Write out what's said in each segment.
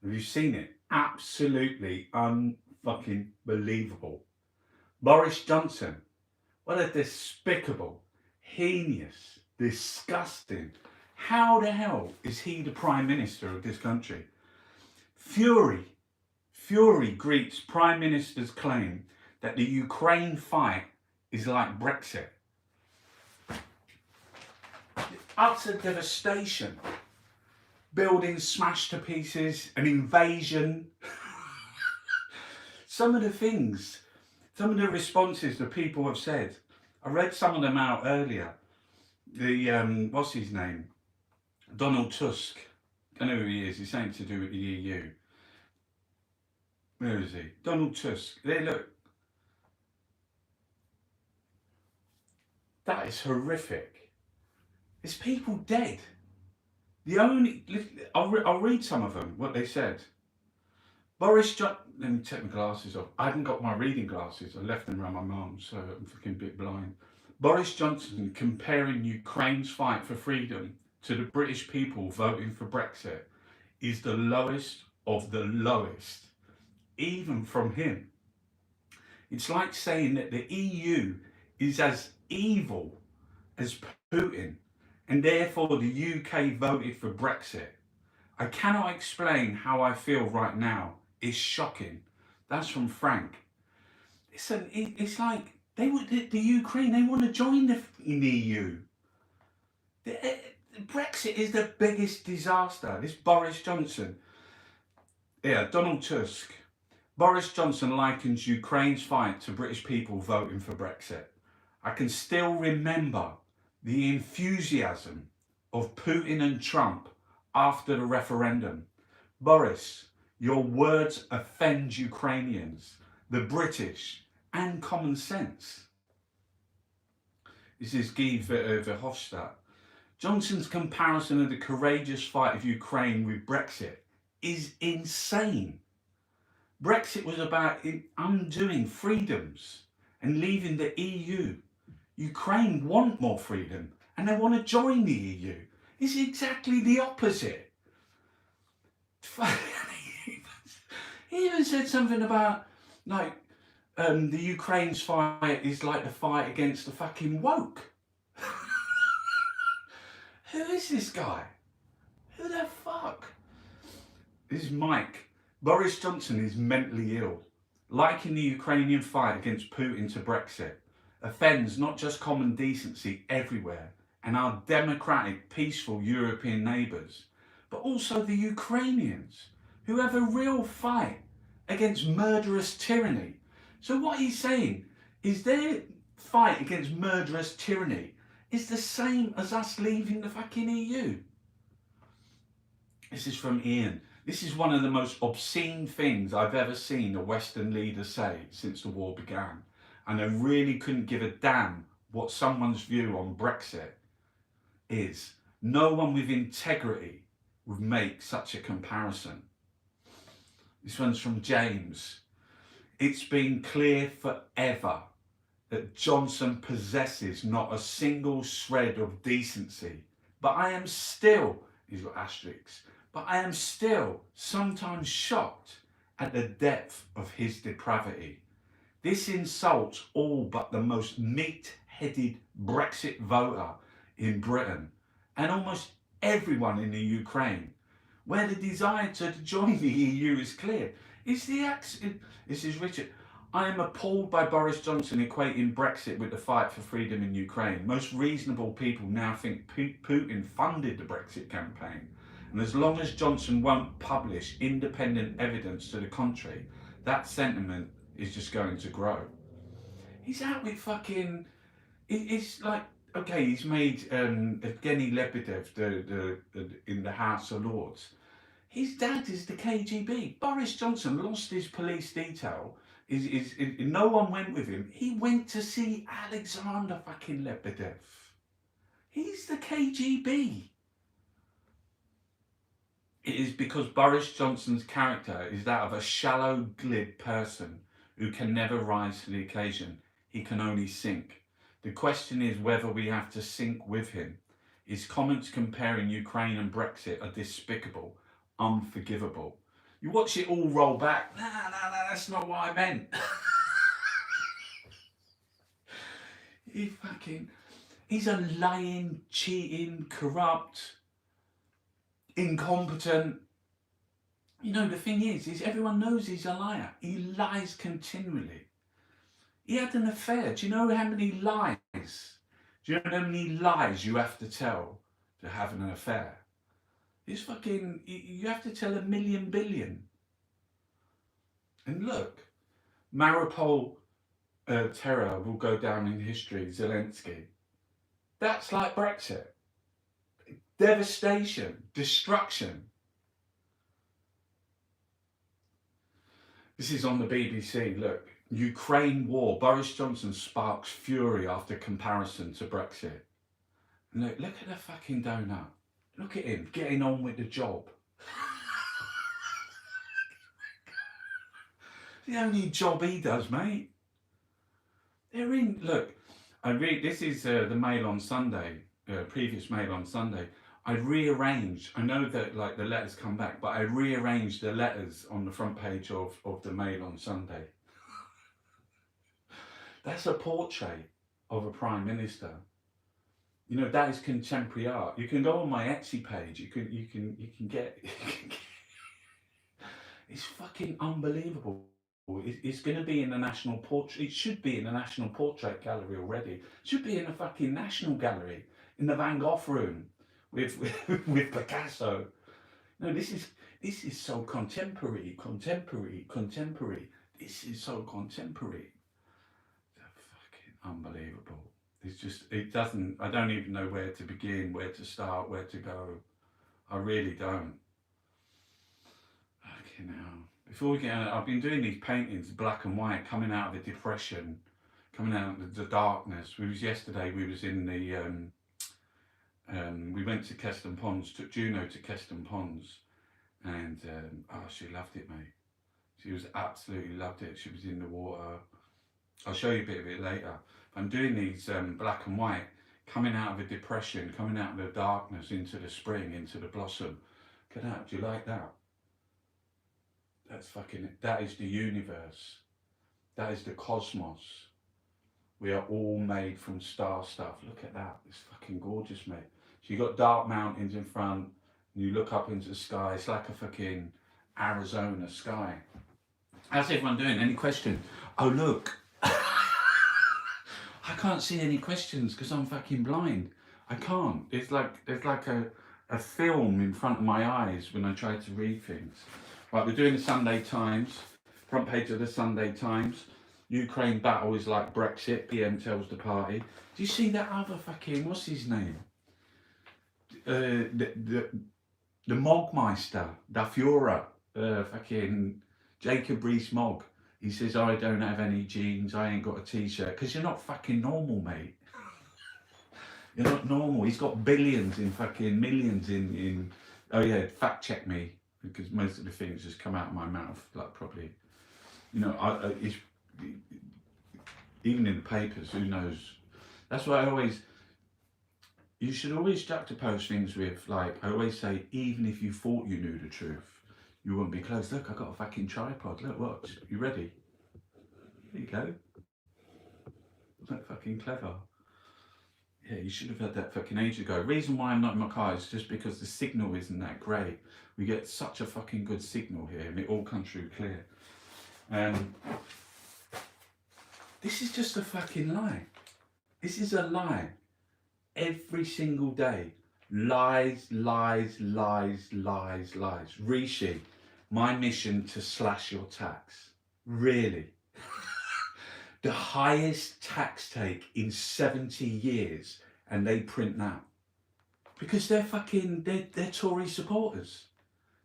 Have you seen it? Absolutely unfucking believable. Boris Johnson, what a despicable, heinous, disgusting. How the hell is he the Prime Minister of this country? Fury, Fury greets Prime Minister's claim that the Ukraine fight is like Brexit. Utter devastation. Buildings smashed to pieces, an invasion. Some of the things, some of the responses that people have said, I read some of them out earlier. What's his name? Donald Tusk. I know who he is. He's something to do with the EU. Where is he? Donald Tusk. There, look. That is horrific. There's people dead. The only, I'll read some of them, what they said. Boris Johnson, let me take my glasses off. I haven't got my reading glasses. I left them around my mum, so I'm fucking a bit blind. Boris Johnson comparing Ukraine's fight for freedom to the British people voting for Brexit is the lowest of the lowest, even from him. It's like saying that the EU is as evil as Putin, and therefore the UK voted for Brexit. I cannot explain how I feel right now. It's shocking. That's from Frank. It's like the Ukraine, they want to join the EU. Brexit is the biggest disaster. This Boris Johnson. Yeah, Donald Tusk. Boris Johnson likens Ukraine's fight to British people voting for Brexit. I can still remember the enthusiasm of Putin and Trump after the referendum. Boris, your words offend Ukrainians, the British, and common sense. This is Guy Verhofstadt. Johnson's comparison of the courageous fight of Ukraine with Brexit is insane. Brexit was about undoing freedoms and leaving the EU. Ukraine want more freedom and they want to join the EU. It's exactly the opposite. He even said something about like the Ukraine's fight is like the fight against the fucking woke. Who is this guy? Who the fuck? This is Mike. Boris Johnson is mentally ill. Liking the Ukrainian fight against Putin to Brexit offends not just common decency everywhere and our democratic, peaceful European neighbours, but also the Ukrainians who have a real fight against murderous tyranny. So what he's saying is their fight against murderous tyranny is the same as us leaving the fucking EU. This is from Ian. This is one of the most obscene things I've ever seen a Western leader say since the war began. And I really couldn't give a damn what someone's view on Brexit is. No one with integrity would make such a comparison. This one's from James. It's been clear forever that Johnson possesses not a single shred of decency. But I am still, he's got asterisks, but I am still sometimes shocked at the depth of his depravity. This insults all but the most meat-headed Brexit voter in Britain and almost everyone in the Ukraine, where the desire to join the EU is clear. This is Richard. I am appalled by Boris Johnson equating Brexit with the fight for freedom in Ukraine. Most reasonable people now think Putin funded the Brexit campaign. And as long as Johnson won't publish independent evidence to the contrary, that sentiment is just going to grow. He's out with fucking... It's like, okay, he's made Evgeny Lebedev in the House of Lords. His dad is the KGB. Boris Johnson lost his police detail. No one went with him. He went to see Alexander fucking Lebedev. He's the KGB. It is because Boris Johnson's character is that of a shallow, glib person who can never rise to the occasion. He can only sink. The question is whether we have to sink with him. His comments comparing Ukraine and Brexit are despicable, unforgivable. You watch it all roll back. No, that's not what I meant. He's a lying, cheating, corrupt, incompetent. You know, the thing is everyone knows he's a liar. He lies continually. He had an affair. Do you know how many lies? Do you know how many lies you have to tell to have an affair? It's fucking, you have to tell 1,000,000 billion. And look, Mariupol terror will go down in history, Zelensky. That's like Brexit. Devastation, destruction. This is on the BBC, look. Ukraine war, Boris Johnson sparks fury after comparison to Brexit. And look at the fucking donut. Look at him, getting on with the job. The only job he does, mate. They're in, look, I read, this is the Mail on Sunday, previous Mail on Sunday. I rearranged, I know that like the letters come back, but I rearranged the letters on the front page of the Mail on Sunday. That's a portrait of a Prime Minister. You know, that is contemporary art. You can go on my Etsy page, you can get it's fucking unbelievable. It's going to be in the National Portrait. It should be in the National Portrait Gallery already. It should be in the fucking National Gallery, in the Van Gogh room with Picasso. No, this is so contemporary. This is so contemporary. Fucking unbelievable. It's just, it doesn't. I don't even know where to begin, where to start, where to go. I really don't. Fucking hell. Before we get out, I've been doing these paintings, black and white, coming out of the depression, coming out of the darkness. Yesterday we was in the, we went to Keston Ponds, took Juno to Keston Ponds, and oh, she loved it, mate. She was absolutely loved it. She was in the water. I'll show you a bit of it later. I'm doing these black and white, coming out of a depression, coming out of the darkness into the spring, into the blossom. Look at that, do you like that? That's fucking, that is the universe. That is the cosmos. We are all made from star stuff. Look at that, it's fucking gorgeous, mate. So you got dark mountains in front, and you look up into the sky, it's like a fucking Arizona sky. How's everyone doing? Any questions? Oh look, I can't see any questions because I'm fucking blind. I can't. It's like, there's like a film in front of my eyes when I try to read things. Right, we're doing the Sunday Times, front page of the Sunday Times. Ukraine battle is like Brexit, PM tells the party. Do you see that other fucking, what's his name? The Mogmeister, Da Führer, fucking Jacob Rees-Mogg. He says, I don't have any jeans, I ain't got a t-shirt. Because you're not fucking normal, mate. You're not normal. He's got billions in fucking millions in oh yeah, fact check me. Because most of the things just come out of my mouth, like probably, you know, it's, even in the papers, who knows? That's why I always, you should always juxtapose things with, like, I always say, even if you thought you knew the truth, you wouldn't be close. Look, I got a fucking tripod. Look, watch. You ready? There you go. Isn't that fucking clever? Yeah, you should have had that fucking age ago. Reason why I'm not in my car is just because the signal isn't that great. We get such a fucking good signal here and it all comes through clear. This is just a fucking lie. This is a lie. Every single day. Lies, lies, lies, lies, lies. Rishi, my mission to slash your tax. Really? The highest tax take in 70 years, and they print that. Because they're fucking, they're Tory supporters.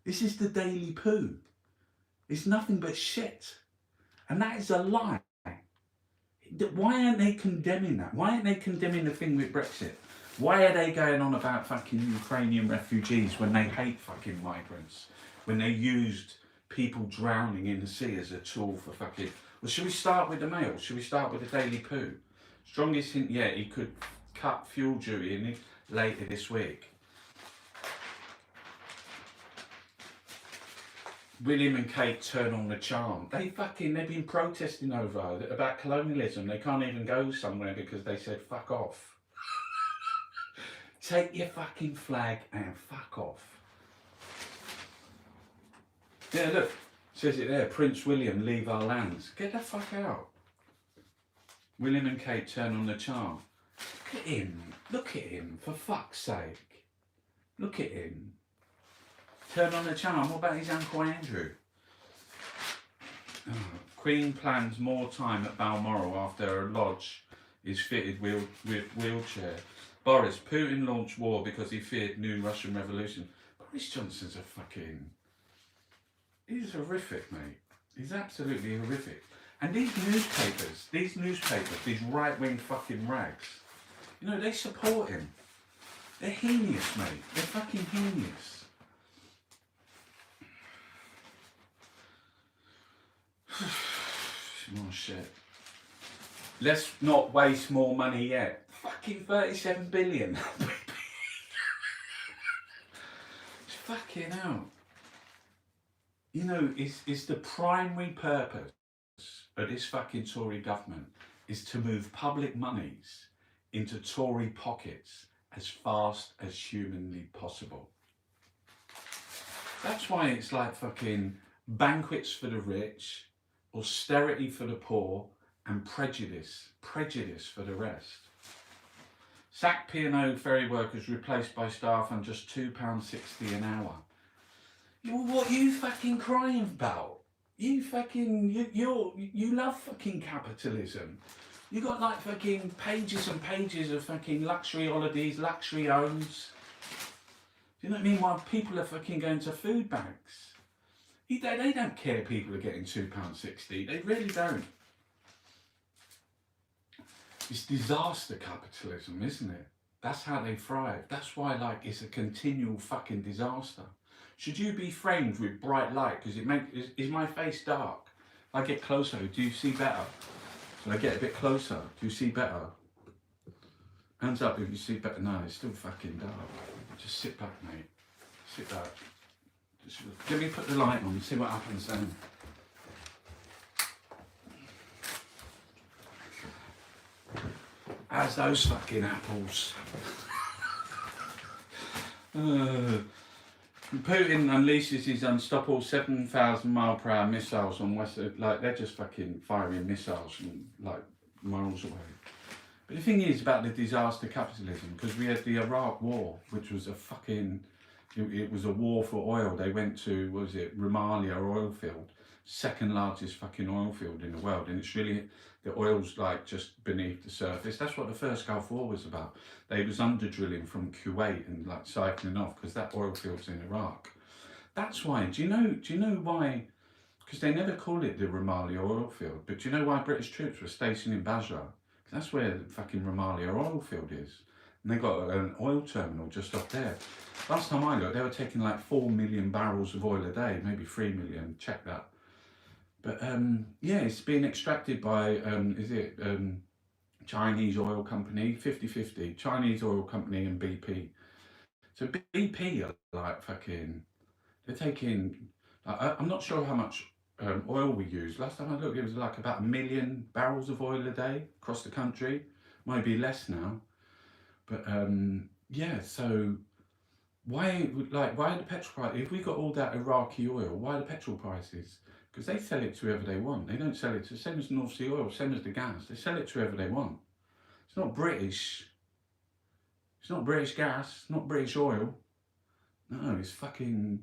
This is the Daily Poo. It's nothing but shit. And that is a lie. Why aren't they condemning that? Why aren't they condemning the thing with Brexit? Why are they going on about fucking Ukrainian refugees when they hate fucking migrants? When they used people drowning in the sea as a tool for fucking... Well, should we start with the Mail? Should we start with the Daily Poo? Strongest hint yet, he could cut fuel duty in it later this week. William and Kate turn on the charm. They've been protesting about colonialism. They can't even go somewhere because they said fuck off. Take your fucking flag and fuck off. Yeah, look, says it there. Prince William, leave our lands. Get the fuck out. William and Kate turn on the charm. Look at him. Look at him, for fuck's sake. Look at him. Turn on the charm. What about his Uncle Andrew? Oh, Queen plans more time at Balmoral after her lodge is fitted with wheelchair. Boris, Putin launched war because he feared new Russian revolution. Boris Johnson's he's horrific, mate. He's absolutely horrific. And these newspapers, these right-wing fucking rags, you know, they support him. They're heinous, mate. They're fucking heinous. Oh shit. Let's not waste more money yet. Fucking 37 billion. It's fucking out. You know, it's the primary purpose of this fucking Tory government is to move public monies into Tory pockets as fast as humanly possible. That's why it's like fucking banquets for the rich, austerity for the poor, and prejudice for the rest. Sack P&O ferry workers replaced by staff on just £2.60 an hour. What are you fucking crying about? You love fucking capitalism. You got like fucking pages and pages of fucking luxury holidays, luxury homes. Do you know what I mean? While people are fucking going to food banks. They don't care people are getting £2.60. They really don't. It's disaster capitalism, isn't it? That's how they thrive. That's why, like, it's a continual fucking disaster. Should you be framed with bright light? Because is my face dark? If I get closer, do you see better? Should I get a bit closer? Do you see better? Hands up if you see better. No, it's still fucking dark. Just sit back, mate. Sit back. Just let me put the light on and see what happens then. How's those fucking apples? Putin unleashes his unstoppable 7,000 mile per hour missiles on West, like they're just fucking firing missiles from like miles away. But the thing is about the disaster capitalism, because we had the Iraq War, which was a fucking, it was a war for oil. They went to, what was it, Rumalia oil field, second largest fucking oil field in the world, and it's really, the oil's like just beneath the surface. That's what the first Gulf War was about. They was under drilling from Kuwait and like cycling off because that oil field's in Iraq. That's why. Do you know why? Because they never called it the Rumalia oil field. But do you know why British troops were stationed in Basra? Because that's where the fucking Rumalia oil field is. And they got an oil terminal just up there. Last time I looked, they were taking like 4 million barrels of oil a day, maybe 3 million. Check that. But yeah, it's being extracted by, Chinese oil company, 50-50, Chinese oil company and BP. So BP are like fucking, they're taking, I'm not sure how much oil we use. Last time I looked, it was like about 1 million barrels of oil a day across the country. Might be less now. But yeah, so why are the petrol prices, if we got all that Iraqi oil, why are the petrol prices? Because they sell it to whoever they want. They don't sell it to, same as North Sea oil, same as the gas. They sell it to whoever they want. It's not British. It's not British gas, not British oil. No, it's fucking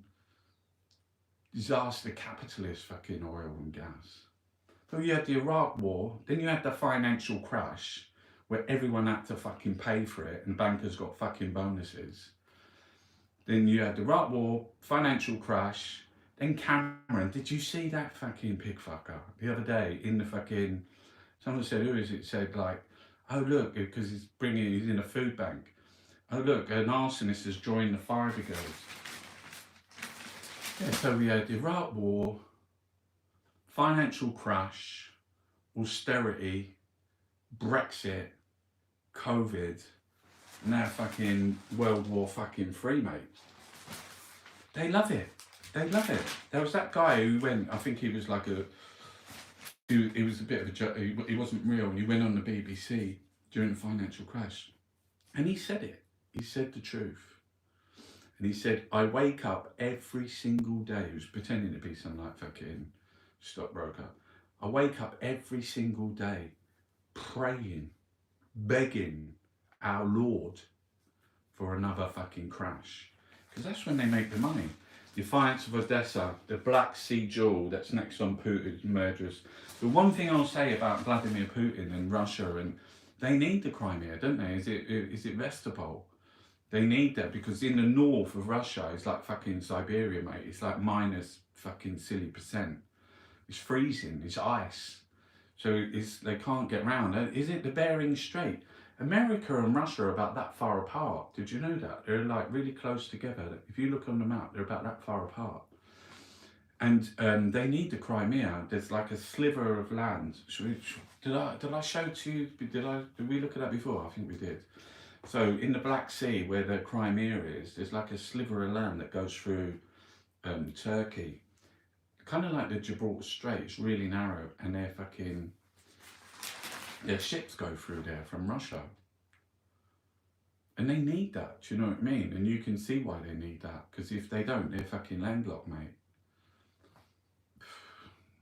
disaster capitalist fucking oil and gas. So you had the Iraq War, then you had the financial crash where everyone had to fucking pay for it and bankers got fucking bonuses. Then you had the Iraq War, financial crash, then Cameron. Did you see that fucking pig fucker the other day in the fucking, someone said, who is it, said like, oh look, because he's in a food bank. Oh look, an arsonist has joined the fire brigade. Yeah, so we had the Iraq War, financial crash, austerity, Brexit, COVID, now fucking World War fucking 3, mate. They love it. They love it. There was that guy who went, I think he was like he was a bit of a joke, he wasn't real, and he went on the BBC during the financial crash. And he said it. He said the truth. And he said, I wake up every single day. He was pretending to be some like fucking stockbroker. I wake up every single day praying, begging our Lord for another fucking crash. Because that's when they make the money. Defiance of Odessa, the Black Sea jewel that's next on Putin's murderers. The one thing I'll say about Vladimir Putin and Russia, and they need the Crimea, don't they? Is it Vestopol? They need that because in the north of Russia, it's like fucking Siberia, mate. It's like minus fucking silly %. It's freezing. It's ice. So they can't get round. Is it the Bering Strait? America and Russia are about that far apart. Did you know that? They're like really close together. If you look on the map, they're about that far apart. And they need the Crimea. There's like a sliver of land. Did I show to you? Did we look at that before? I think we did. So in the Black Sea, where the Crimea is, there's like a sliver of land that goes through Turkey. Kind of like the Gibraltar Strait. It's really narrow, and their ships go through there from Russia. And they need that, do you know what I mean? And you can see why they need that, because if they don't, they're fucking landlocked, mate.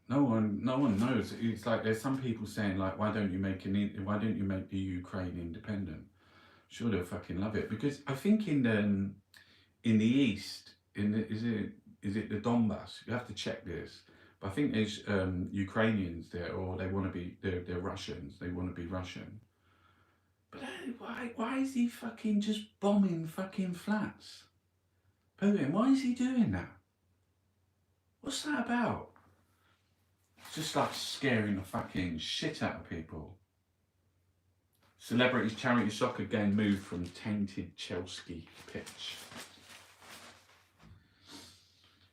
No one knows. It's like there's some people saying like, why don't you make the Ukraine independent? Sure, they'll fucking love it, because I think in the east, is it the Donbass? You have to check this. But I think there's Ukrainians there, or they're Russians. They want to be Russian. But why is he fucking just bombing fucking flats? Putin, why is he doing that? What's that about? It's just like scaring the fucking shit out of people. Celebrities charity soccer game moved from tainted Chelsea pitch.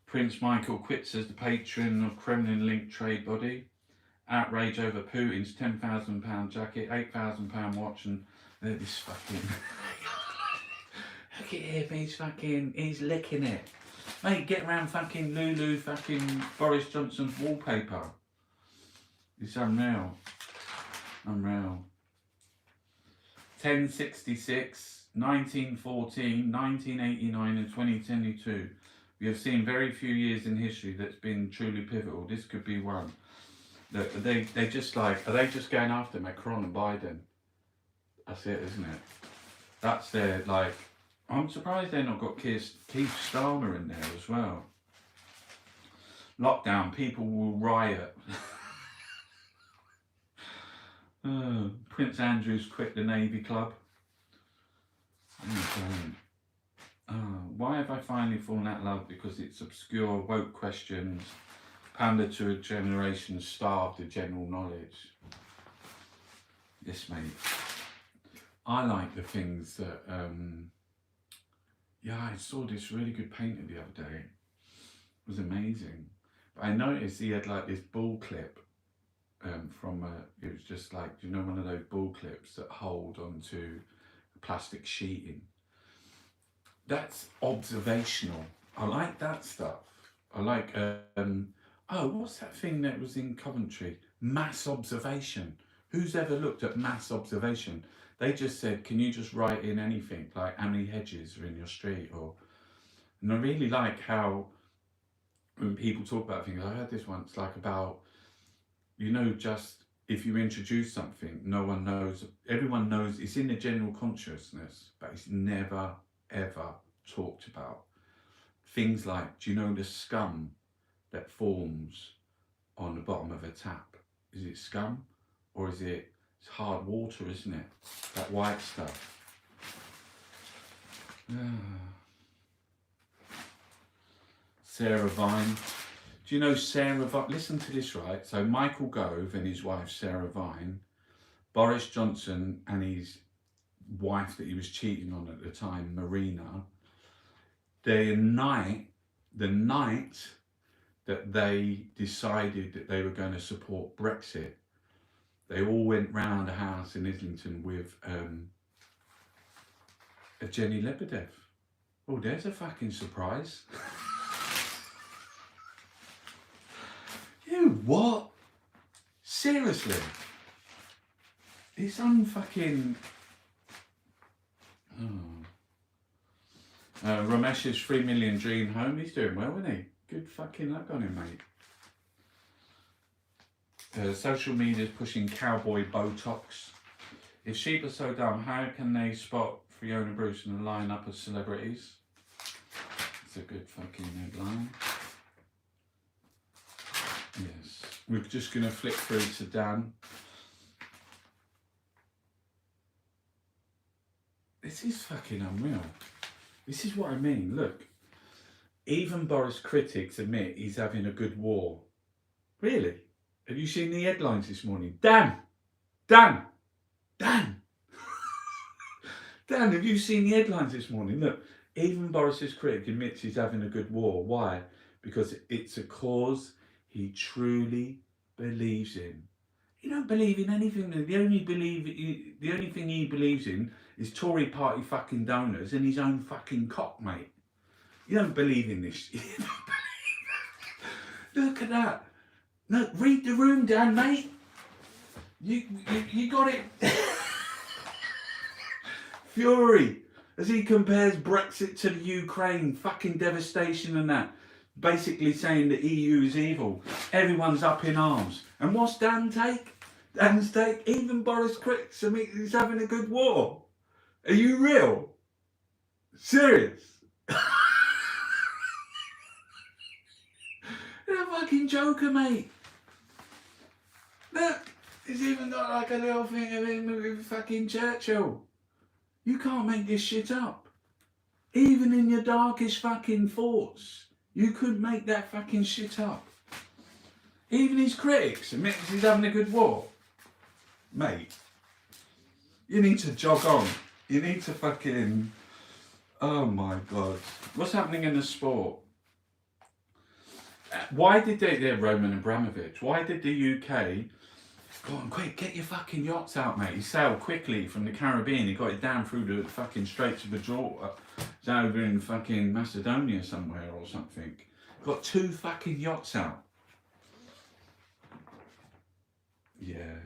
Prince Michael quits as the patron of Kremlin-linked trade body. Outrage over Putin's £10,000 jacket, £8,000 watch, and this fucking... Look at him, he's licking it. Mate, get around fucking Lulu, fucking Boris Johnson's wallpaper. It's unreal. Unreal. 1066, 1914, 1989 and 2022. We have seen very few years in history that's been truly pivotal. This could be one. They just like, are they just going after Macron and Biden? That's it, isn't it? That's their, like, I'm surprised they've not got Keith Starmer in there as well. Lockdown, people will riot. Prince Andrew's quit the Navy Club. Why have I finally fallen out of love? Because it's obscure, woke questions, pander to a generation starved of general knowledge. Yes, mate. I like the things that, I saw this really good painter the other day. It was amazing. But I noticed he had like this ball clip it was just like, you know, one of those ball clips that hold onto plastic sheeting. That's observational. I like that stuff. I like, what's that thing that was in Coventry? Mass observation. Who's ever looked at mass observation? They just said, can you just write in anything, like how many hedges are in your street? And I really like how when people talk about things, I heard this once, like about, you know, just if you introduce something, no one knows, everyone knows, it's in the general consciousness, but it's never, ever talked about. Things like, do you know the scum that forms on the bottom of a tap? Is it scum? Or is it, it's hard water, isn't it? That white stuff. Sarah Vine. Do you know Sarah Vine? Listen to this, right? So Michael Gove and his wife, Sarah Vine, Boris Johnson and his wife that he was cheating on at the time, Marina, the night that they decided that they were going to support Brexit, they all went round a house in Islington with a Jenny Lebedev. Oh, there's a fucking surprise. What? Seriously? It's unfucking... Oh. Ramesh's 3 million dream home. He's doing well, isn't he? Good fucking luck on him, mate. Social media's pushing cowboy Botox. If sheep are so dumb, how can they spot Fiona Bruce in a lineup of celebrities? It's a good fucking headline. Yes. We're just going to flick through to Dan. This is fucking unreal. This is what I mean. Look, even Boris critics admit he's having a good war. Really? Have you seen the headlines this morning? Dan! Dan! Dan! Dan, have you seen the headlines this morning? Look, even Boris's critic admits he's having a good war. Why? Because it's a cause he truly believes in. He don't believe in anything. The only thing he believes in is Tory party fucking donors and his own fucking cock, mate. You don't believe in this. You don't believe that. Look at that. No, read the room, Dan, mate. You got it. Fury, as he compares Brexit to the Ukraine, fucking devastation and that. Basically saying the EU is evil. Everyone's up in arms. And what's Dan take? Dan's take? Even Boris critics admit he's having a good war. Are you real? Serious? You're a fucking joker, mate. Look, he's even got like a little thing of him with fucking Churchill. You can't make this shit up. Even in your darkest fucking thoughts, you couldn't make that fucking shit up. Even his critics admit he's having a good war. Mate, you need to jog on. You need to fucking... Oh my God. What's happening in the sport? Why did Roman Abramovich, why did the UK... Go on, quick, get your fucking yachts out, mate. He sailed quickly from the Caribbean. He got it down through the fucking Straits of Gibraltar. It's over in fucking Macedonia somewhere or something. Got 2 fucking yachts out. Yeah.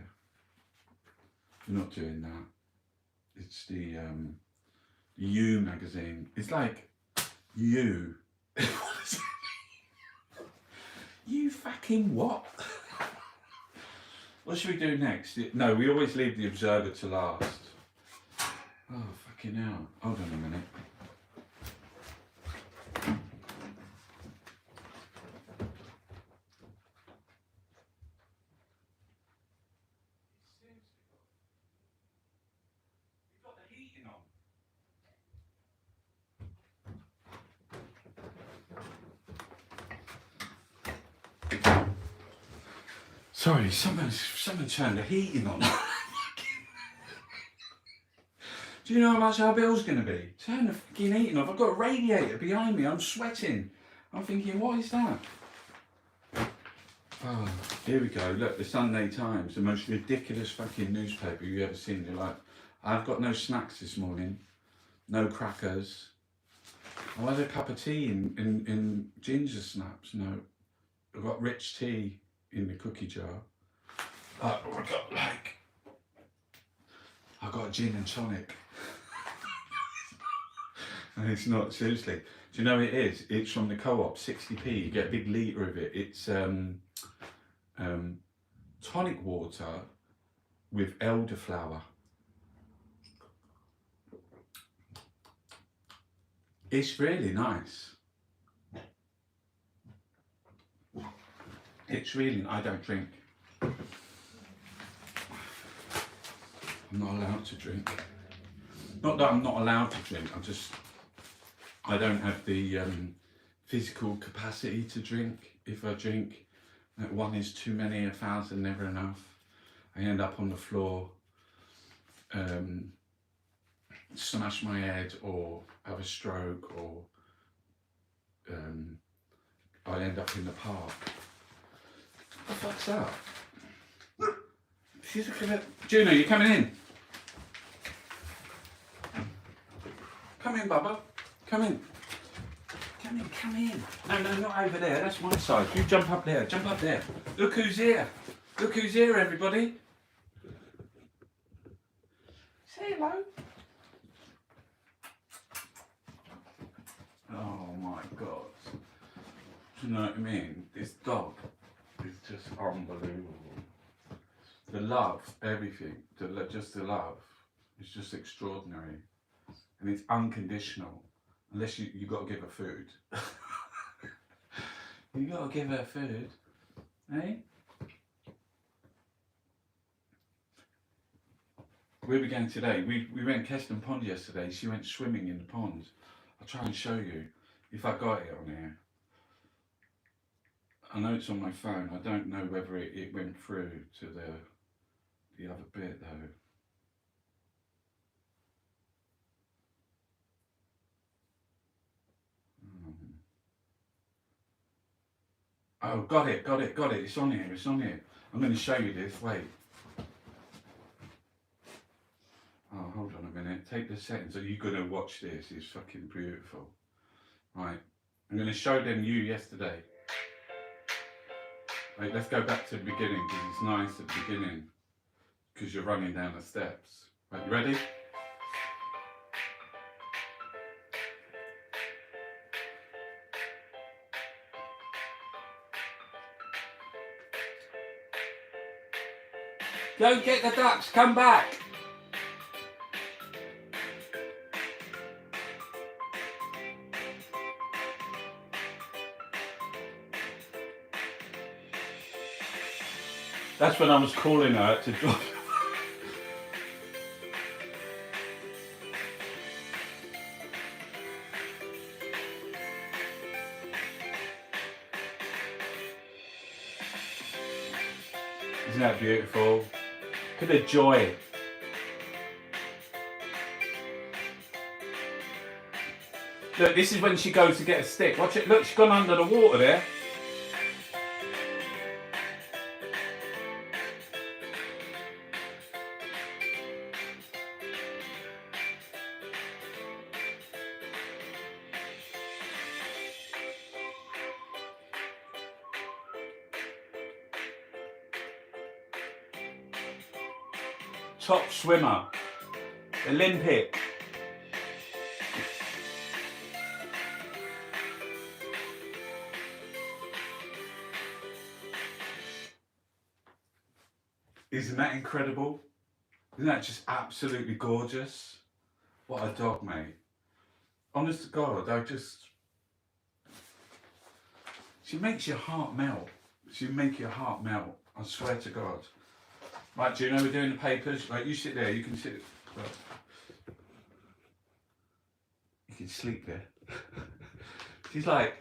You're not doing that. It's the You magazine. It's like You. You fucking what? What should we do next? No, we always leave the Observer to last. Oh, fucking hell. Hold on a minute. You've got the heating on. Sorry, someone turned the heating on. Do you know how much our bill's going to be? Turn the fucking heating off. I've got a radiator behind me. I'm sweating. I'm thinking, what is that? Oh, here we go. Look, the Sunday Times, the most ridiculous fucking newspaper you've ever seen in your life. I've got no snacks this morning. No crackers. I had a cup of tea in ginger snaps. No. I've got rich tea in the cookie jar. I got a gin and tonic. And it's not, seriously. Do you know what it is? It's from the Co-op, 60p. You get a big litre of it. It's tonic water with elderflower. It's really nice. It's really, I don't drink. I'm not allowed to drink. Not that I'm not allowed to drink, I don't have the physical capacity to drink. If I drink, one is too many, 1,000 never enough. I end up on the floor, smash my head or have a stroke, or I end up in the park. What the fuck's that? She's looking at... Juno, you coming in? Come in, Bubba. Come in. Come come in. No, no, not over there. That's my side. You jump up there. Jump up there. Look who's here. Look who's here, everybody. Say hello. Oh my God. Do you know what I mean? This dog is just unbelievable. The love, everything, just the love is just extraordinary. And it's unconditional. Unless you got to give her food. You got to give her food. Eh? Where we going today? We went Keston Pond yesterday. She went swimming in the pond. I'll try and show you if I got it on here. I know it's on my phone. I don't know whether it went through to the other bit though. Oh, got it. It's on here. I'm going to show you this. Wait. Oh, hold on a minute. Take the settings. Are you going to watch this? It's fucking beautiful. Right. I'm going to show them you yesterday. Wait, let's go back to the beginning because it's nice at the beginning. Because you're running down the steps. Right, you ready? Go get the ducks, come back! That's when I was calling her to drop. Isn't that beautiful? Look at the joy. Look, this is when she goes to get a stick. Watch it. Look, she's gone under the water there. Top swimmer, Olympic. Isn't that incredible? Isn't that just absolutely gorgeous? What a dog, mate. Honest to God, she makes your heart melt. She make your heart melt. I swear to God. Right, Juno, we're doing the papers. Right, you sit there. You can sit. Well, you can sleep there. She's like,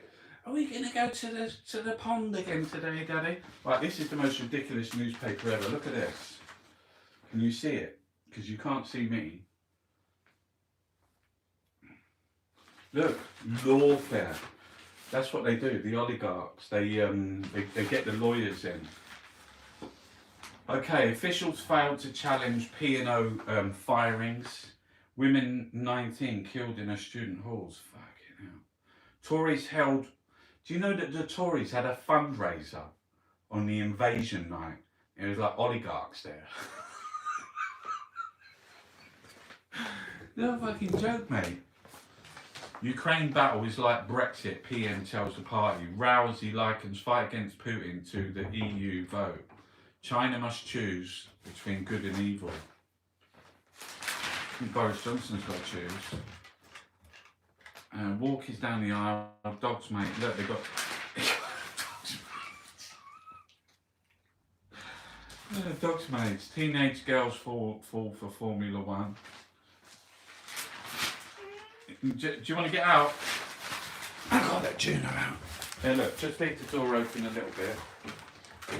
"Are we going to go to the pond again today, Daddy?" Right, this is the most ridiculous newspaper ever. Look at this. Can you see it? Because you can't see me. Look, lawfare. That's what they do. The oligarchs. They get the lawyers in. Okay, officials failed to challenge P&O firings. Women 19 killed in a student halls. Fucking hell. Tories held... Do you know that the Tories had a fundraiser on the invasion night? It was like oligarchs there. No fucking joke, mate. Ukraine battle is like Brexit, PM tells the party. Rousey likens fight against Putin to the EU vote. China must choose between good and evil. I think Boris Johnson's got to choose. Walk is down the aisle. Dogs, mate. Look, they've got... dogs, mates. Teenage girls fall for Formula One. Do you want to get out? I've got to let Juno out. Yeah, look, just leave the door open a little bit.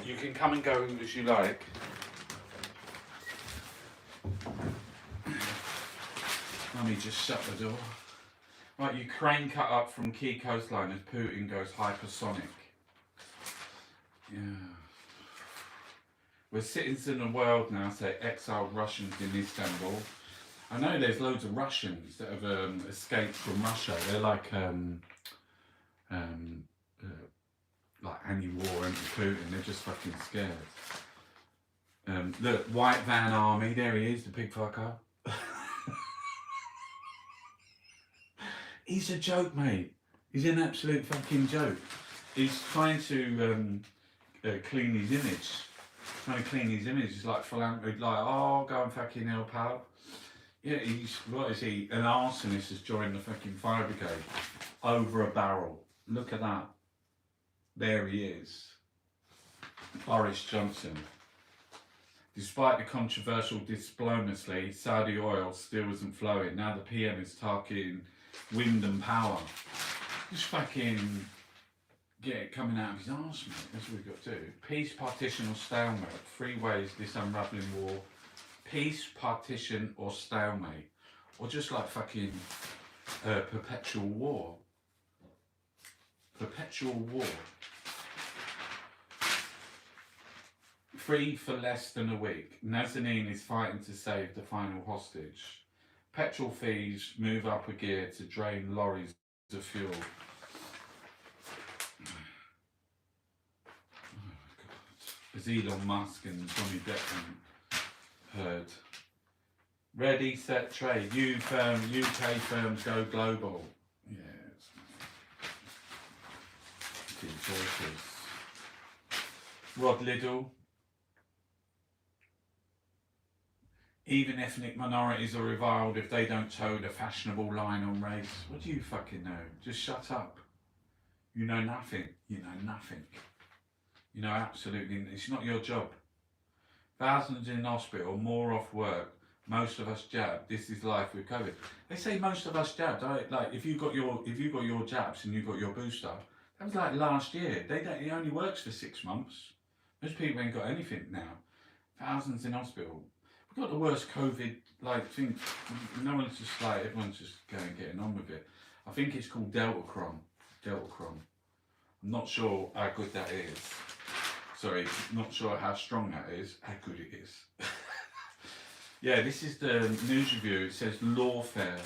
You can come and go as you like. Let me just shut the door. Right, Ukraine cut up from key coastline as Putin goes hypersonic. Yeah. We're citizens in the world now, say exiled Russians in Istanbul. I know there's loads of Russians that have escaped from Russia. They're like anti-war, anti-Putin. They're just fucking scared. Look, White Van Army. There he is, the pig fucker. He's a joke, mate. He's an absolute fucking joke. He's trying to clean his image. Trying to clean his image. He's like philanthropy, like, oh, go and fucking help out. Yeah, he's, what is he? An arsonist has joined the fucking fire brigade over a barrel. Look at that. There he is. Boris Johnson. Despite the controversial diplomacy, Saudi oil still isn't flowing. Now the PM is targeting wind and power. Just fucking get it coming out of his arse, mate. That's what we've got to do. Peace, partition or stalemate. 3 ways this unravelling war. Peace, partition or stalemate. Or just like fucking perpetual war. Perpetual war. 3 for less than a week. Nazanin is fighting to save the final hostage. Petrol fees move up a gear to drain lorries of fuel. Oh God. As Elon Musk and Johnny Depp heard. Ready, set, trade. UK firms go global. Yes. Rod Liddell. Even ethnic minorities are reviled if they don't toe the fashionable line on race. What do you fucking know? Just shut up. You know nothing. You know nothing. You know absolutely. It's not your job. Thousands in hospital, more off work. Most of us jabbed. This is life with COVID. They say most of us jabbed. Like if you got your jabs and you got your booster, that was like last year. It only works for 6 months. Most people ain't got anything now. Thousands in hospital. We've got the worst COVID thing. No one's just everyone's just getting on with it. I think it's called Deltacron. Deltacron. I'm not sure how good that is. Sorry, not sure how strong that is. How good it is. Yeah, this is the news review. It says lawfare,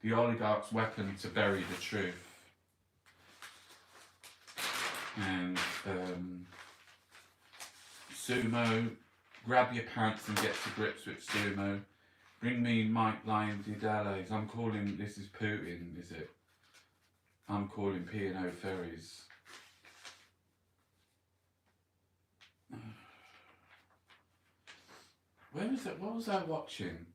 the oligarch's weapon to bury the truth. And Sumo. Grab your pants and get to grips with Sumo. Bring me Mike Lyon Didales. I'm calling, this is Putin, is it? I'm calling P&O Ferries. Where was it? What was I watching?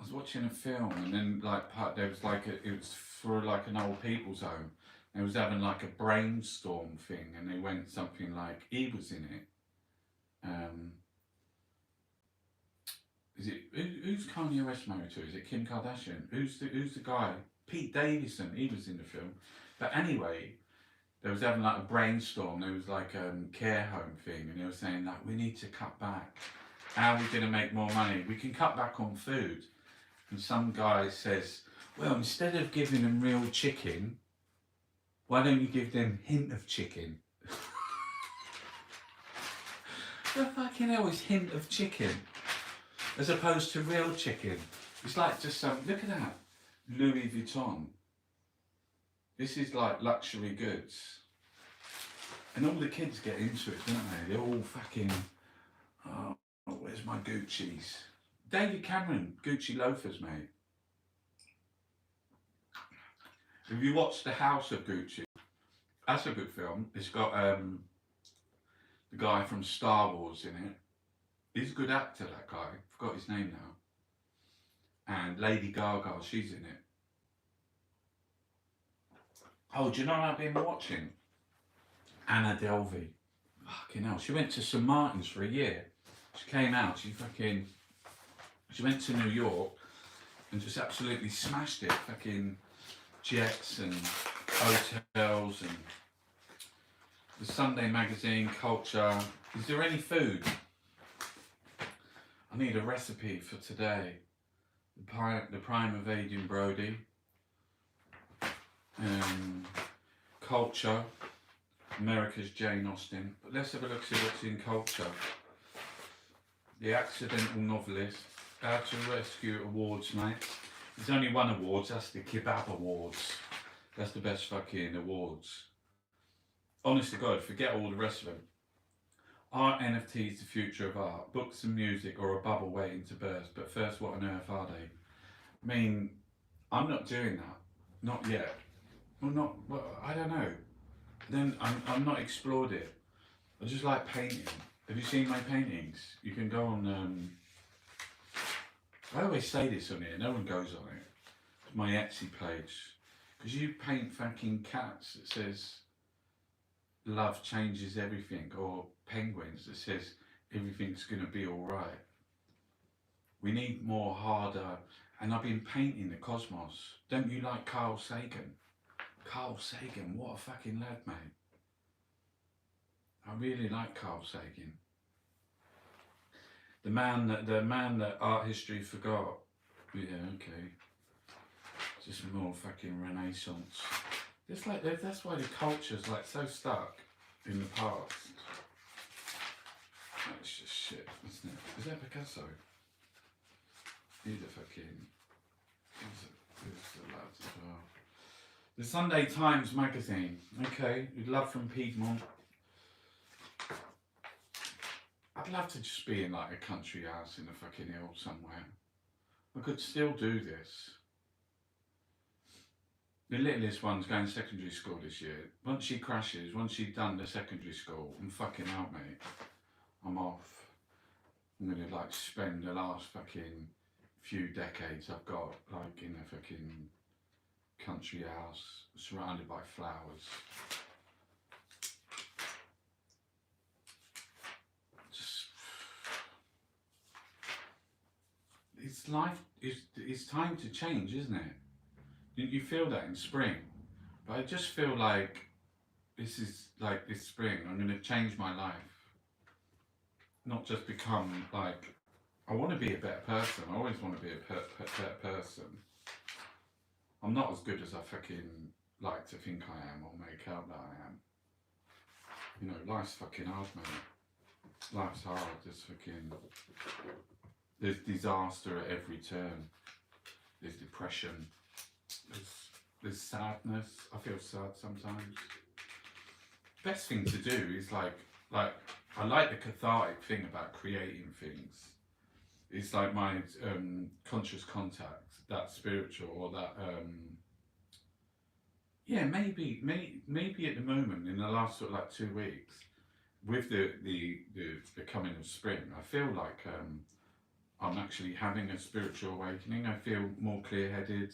I was watching a film and then there was it was for an old people's home. They was having a brainstorm thing and they went something like, he was in it. Who's Kanye West married to? Is it Kim Kardashian? Who's the guy? Pete Davidson, he was in the film. But anyway, they was having a brainstorm. There was care home thing, and they were saying we need to cut back. How are we going to make more money? We can cut back on food. And some guy says, well, instead of giving them real chicken, why don't you give them hint of chicken? The fucking hell is hint of chicken? As opposed to real chicken. It's just look at that. Louis Vuitton. This is luxury goods. And all the kids get into it, don't they? They're all fucking, oh, where's my Gucci's? David Cameron, Gucci loafers, mate. Have you watched The House of Gucci? That's a good film. It's got the guy from Star Wars in it. He's a good actor, that guy. Forgot his name now. And Lady Gaga, she's in it. Oh, do you know what I've been watching? Anna Delvey. Fucking hell. She went to St. Martin's for a year. She came out, she went to New York and just absolutely smashed it. Fucking jets and hotels and the Sunday magazine, culture. Is there any food? I need a recipe for today. The Prime of Adrian Brody. Culture. America's Jane Austen. But let's have a look, see what's in culture. The Accidental Novelist. How to Rescue Awards, mate. There's only one award, that's the Kebab Awards. That's the best fucking awards. Honest to God, forget all the rest of them. Are NFTs the future of art? Books and music, or a bubble waiting to burst? But first, what on earth are they? I mean, I'm not doing that. Not yet. Well, not. Well, I don't know. Then I'm not explored it. I just like painting. Have you seen my paintings? You can go on. I always say this on here. No one goes on it. It's my Etsy page. Because you paint fucking cats that says love changes everything, or penguins that says everything's gonna be alright. We need more harder. And I've been painting the cosmos. Don't you like Carl Sagan? Carl Sagan, what a fucking lad, mate. I really like Carl Sagan. The man that art history forgot. Yeah, okay. Just more fucking Renaissance. It's like that's why the culture's like so stuck in the past. That's just shit, isn't it? Is that Picasso? He's a fucking. Who's the lads as well? The Sunday Times magazine. Okay, with love from Piedmont. I'd love to just be in like a country house in a fucking hill somewhere. I could still do this. The littlest one's going to secondary school this year. Once she crashes, once she's done the secondary school, I'm fucking out, mate. I'm off. I'm gonna like spend the last fucking few decades I've got like in a fucking country house surrounded by flowers. Just it's life. It's time to change, isn't it? You feel that in spring, but I just feel like this is like this spring. I'm going to change my life, not just become like. I want to be a better person. I always want to be a better person. I'm not as good as I fucking like to think I am or make out that I am. You know, life's fucking hard, mate. Life's hard. There's disaster at every turn. There's depression. There's sadness. I feel sad sometimes. Best thing to do is like I like the cathartic thing about creating things. It's like my conscious contact, that spiritual or that yeah, maybe at the moment in the last sort of like 2 weeks with the coming of spring, I feel like I'm actually having a spiritual awakening. I feel more clear-headed.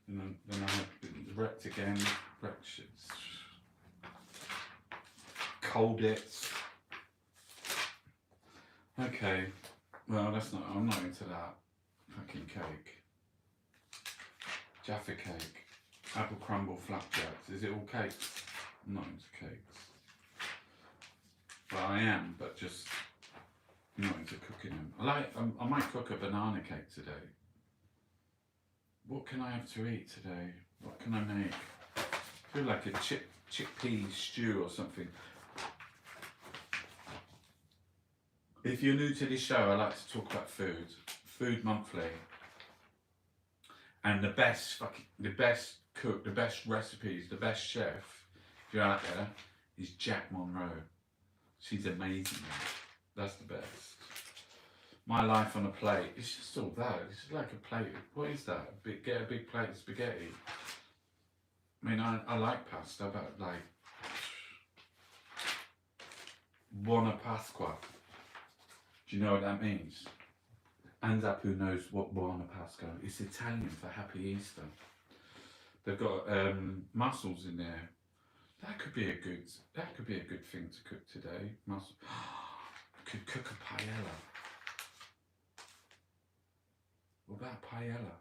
And then I had wrecked again, cold it. Okay, well I'm not into that. Fucking cake. Jaffa cake. Apple crumble flapjacks. Is it all cakes? I'm not into cakes. Well, I am, but just not into cooking them. I might cook a banana cake today. What can I have to eat today? What can I make? I feel like a chickpea stew or something. If you're new to this show, I like to talk about food. Food Monthly. And the best cook, the best recipes, the best chef, if you're out there, is Jack Monroe. She's amazing. That's the best. My life on a plate. It's just all that. It's just like a plate. What is that? Get a big plate of spaghetti. I mean, I like pasta, but like Buona Pasqua. Do you know what that means? Anzapu knows what Buona Pasqua. It's Italian for Happy Easter. They've got mussels in there. That could be a good thing to cook today. Mussels. Could cook a paella. What about paella?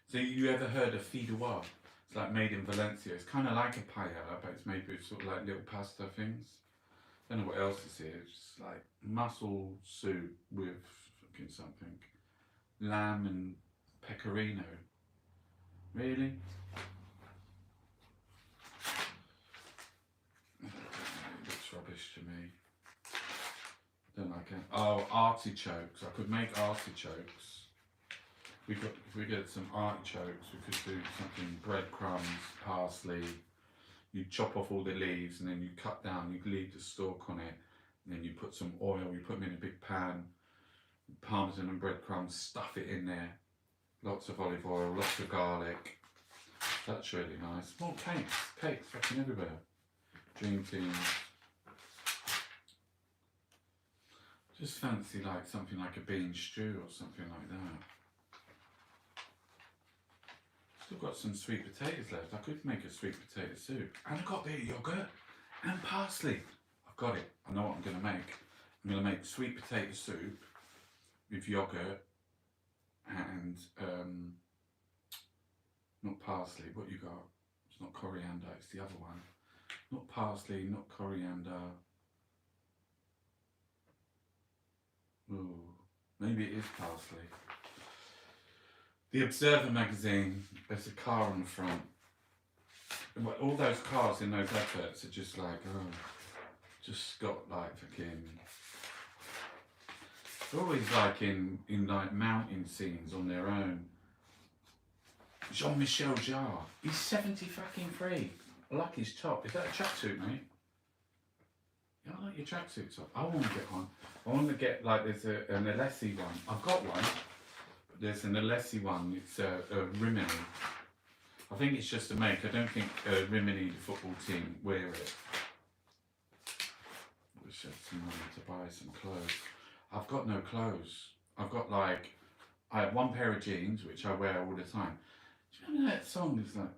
So you ever heard of fideuà? It's like made in Valencia. It's kind of like a paella, but it's made with sort of like little pasta things. I don't know what else is here. It's just like mussel soup with fucking something. Lamb and pecorino. Really? It looks rubbish to me. Don't like it. Oh, artichokes. I could make artichokes. If we get some artichokes, we could do something breadcrumbs, parsley, You chop off all the leaves and then you cut down, you leave the stalk on it, and then you put some oil, you put them in a big pan, parmesan and breadcrumbs, stuff it in there, lots of olive oil, lots of garlic. That's really nice. More cakes fucking everywhere. Dream teams. Just fancy like something like a bean stew or something like that. Still got some sweet potatoes left. I could make a sweet potato soup. And I've got a bit of yoghurt and parsley. I've got it. I know what I'm going to make. I'm going to make sweet potato soup with yoghurt and not parsley. What you got? It's not coriander. It's the other one. Not parsley, not coriander. Ooh, maybe it is parsley. The Observer magazine, there's a car on the front. All those cars in those adverts are just like, oh, just got like fucking. They're always like in like mountain scenes on their own. Jean-Michel Jarre, he's 70 fucking 3. I like his top. Is that a tracksuit, mate? Yeah, I like your tracksuit top. I want to get one. I want to get like there's an Alessi one. I've got one. But there's an Alessi one. It's a Rimini. I think it's just a make. I don't think Rimini, the football team, wear it. I wish I had some money to buy some clothes. I've got no clothes. I've got like, I have one pair of jeans which I wear all the time. Do you remember that song? It's like,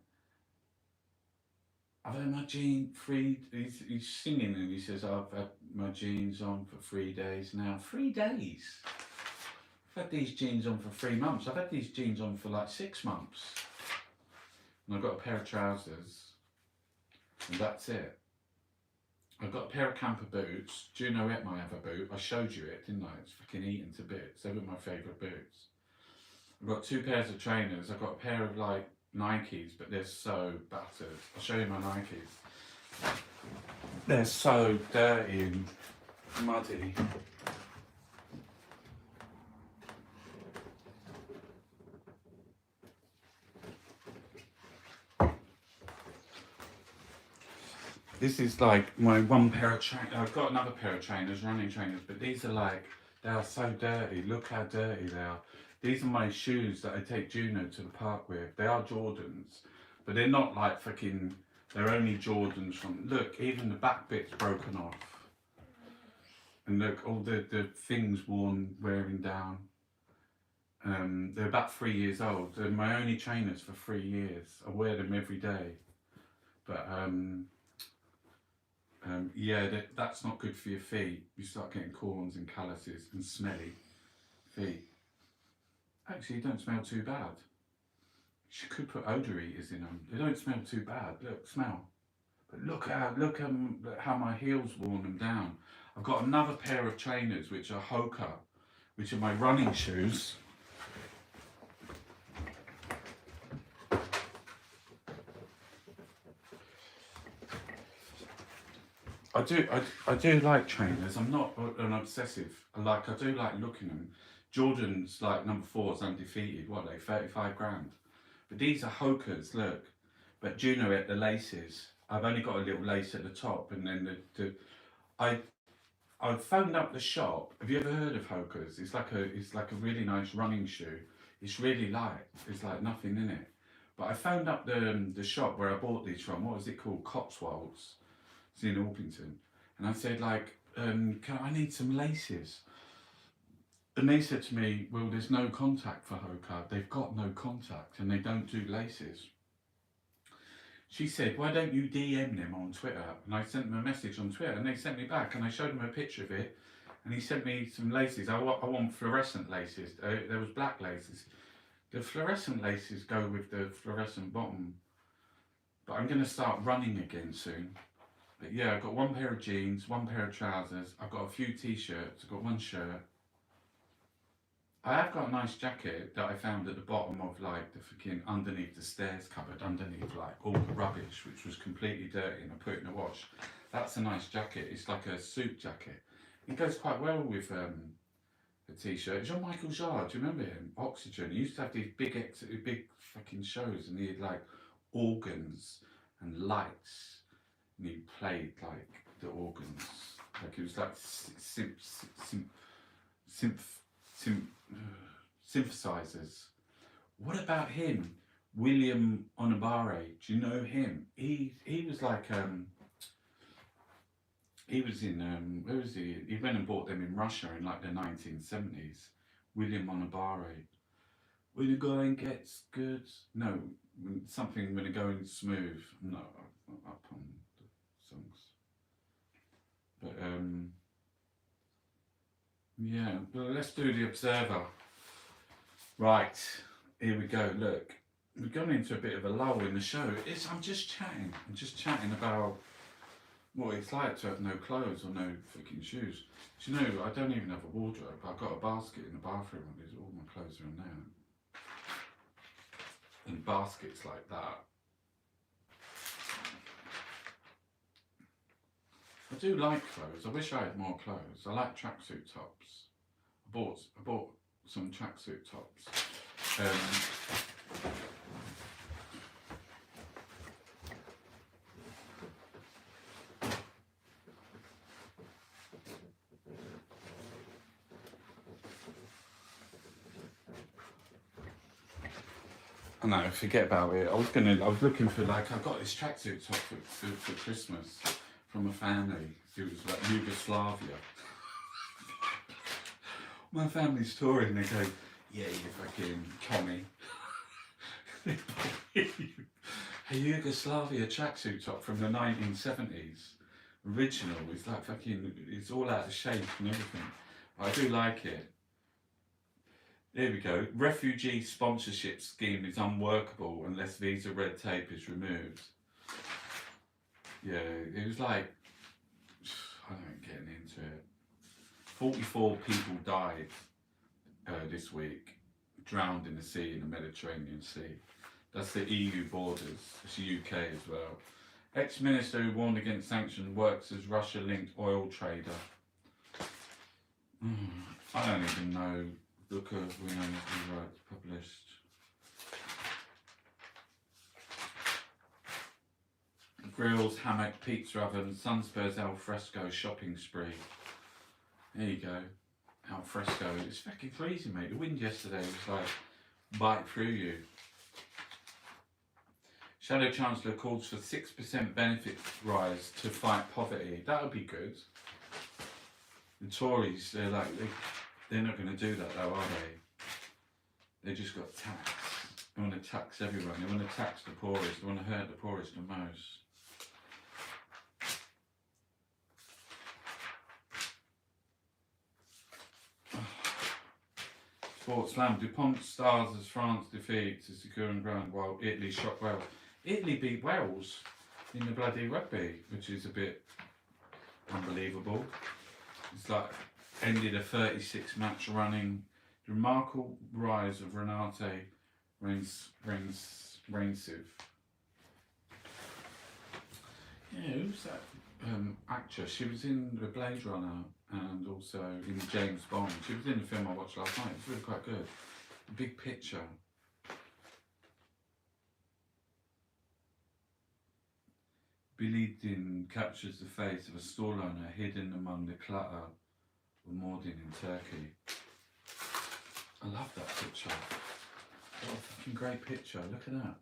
I've had my jeans he's singing and he says, I've had my jeans on for 3 days now. 3 days? I've had these jeans on for 3 months. I've had these jeans on for like 6 months. And I've got a pair of trousers. And that's it. I've got a pair of camper boots. Juno ate my other boot. I showed you it, didn't I? It's fucking eaten to bits. They were my favourite boots. I've got 2 pairs of trainers. I've got a pair of like Nikes, but they're so battered. I'll show you my Nikes. They're so dirty and muddy. This is like my one pair of trainers. I've got another pair of trainers, running trainers, but these are like, they are so dirty. Look how dirty they are. These are my shoes that I take Juno to the park with. They are Jordans, but they're not like fucking, they're only Jordans from, look, even the back bit's broken off. And look, all the things wearing down. They're about 3 years old. They're my only trainers for 3 years. I wear them every day. But yeah, that's not good for your feet. You start getting corns and calluses and smelly feet. Actually, they don't smell too bad. You could put odor eaters in them. They don't smell too bad. Look, smell. But look how my heels worn them down. I've got another pair of trainers which are Hoka, which are my running shoes. I do like trainers. I'm not an obsessive. I do like looking at them. Jordan's like number 4's undefeated. What are they? 35 grand. But these are Hokas. Look. But Juno at the laces. I've only got a little lace at the top, and then I phoned up the shop. Have you ever heard of Hoka's? It's like a really nice running shoe. It's really light. There's like nothing in it. But I phoned up the shop where I bought these from. What was it called? Cotswolds. It's in Orpington. And I said like, I need some laces. And they said to me, well, there's no contact for Hoka. They've got no contact and they don't do laces. She said, why don't you DM them on Twitter? And I sent them a message on Twitter and they sent me back and I showed them a picture of it and he sent me some laces. I want fluorescent laces. There was black laces. The fluorescent laces go with the fluorescent bottom. But I'm going to start running again soon. But yeah, I've got 1 pair of jeans, 1 pair of trousers. I've got a few t-shirts. I've got 1 shirt. I have got a nice jacket that I found at the bottom of like the fucking underneath the stairs cupboard, underneath like all the rubbish, which was completely dirty, and I put it in the wash. That's a nice jacket. It's like a suit jacket. It goes quite well with a t-shirt. Jean-Michel Jarre, do you remember him? Oxygen. He used to have these big fucking shows, and he had like organs and lights and he played like the organs, like it was like synthesizers. What about him, William Onabare? Do you know him? He was like he was in where was he? He went and bought them in Russia in like the 1970s. William Onabare. When the going gets good, no, something when the going smooth. No, I'm not up on the songs, but yeah. Well, let's do the Observer. Right, here we go. Look, we've gone into a bit of a lull in the show. I'm just chatting. I'm just chatting about what it's like to have no clothes or no freaking shoes. Do you know, I don't even have a wardrobe. I've got a basket in the bathroom and all my clothes are in there. And baskets like that. I do like clothes. I wish I had more clothes. I like tracksuit tops. I bought some tracksuit tops. No, forget about it. I was looking for like, I got this tracksuit top for Christmas from a family who was like Yugoslavia. My family's touring, they go, yeah, you fucking Tommy. A Yugoslavia tracksuit top from the 1970s. Original, it's like fucking, it's all out of shape and everything. But I do like it. There we go. Refugee sponsorship scheme is unworkable unless visa red tape is removed. Yeah, it was like, I don't know, getting into it. 44 people died this week, drowned in the sea, in the Mediterranean Sea. That's the EU borders, it's the UK as well. Ex-minister who warned against sanctions works as Russia-linked oil trader. I don't even know. Look at we know the rights published. Grills, hammock, pizza oven, Sunspurs al fresco shopping spree. There you go. Al fresco. It's fucking freezing, mate. The wind yesterday was like bite through you. Shadow Chancellor calls for 6% benefit rise to fight poverty. That would be good. The Tories, they're like, they're not going to do that though, are they? They just got taxed. They want to tax everyone. They want to tax the poorest. They want to hurt the poorest the most. Sports Slam. DuPont stars as France defeats to secure ground while Italy shocked Wales. Italy beat Wales in the bloody rugby, which is a bit unbelievable. It's like ended a 36 match running. The remarkable rise of Renate Reinsve. Yeah, who's that actress? She was in The Blade Runner and also in James Bond. She was in the film I watched last night. It's really quite good. The Big Picture. Billy Din captures the face of a stall owner hidden among the clutter of Mardin in Turkey. I love that picture. What a fucking great picture. Look at that.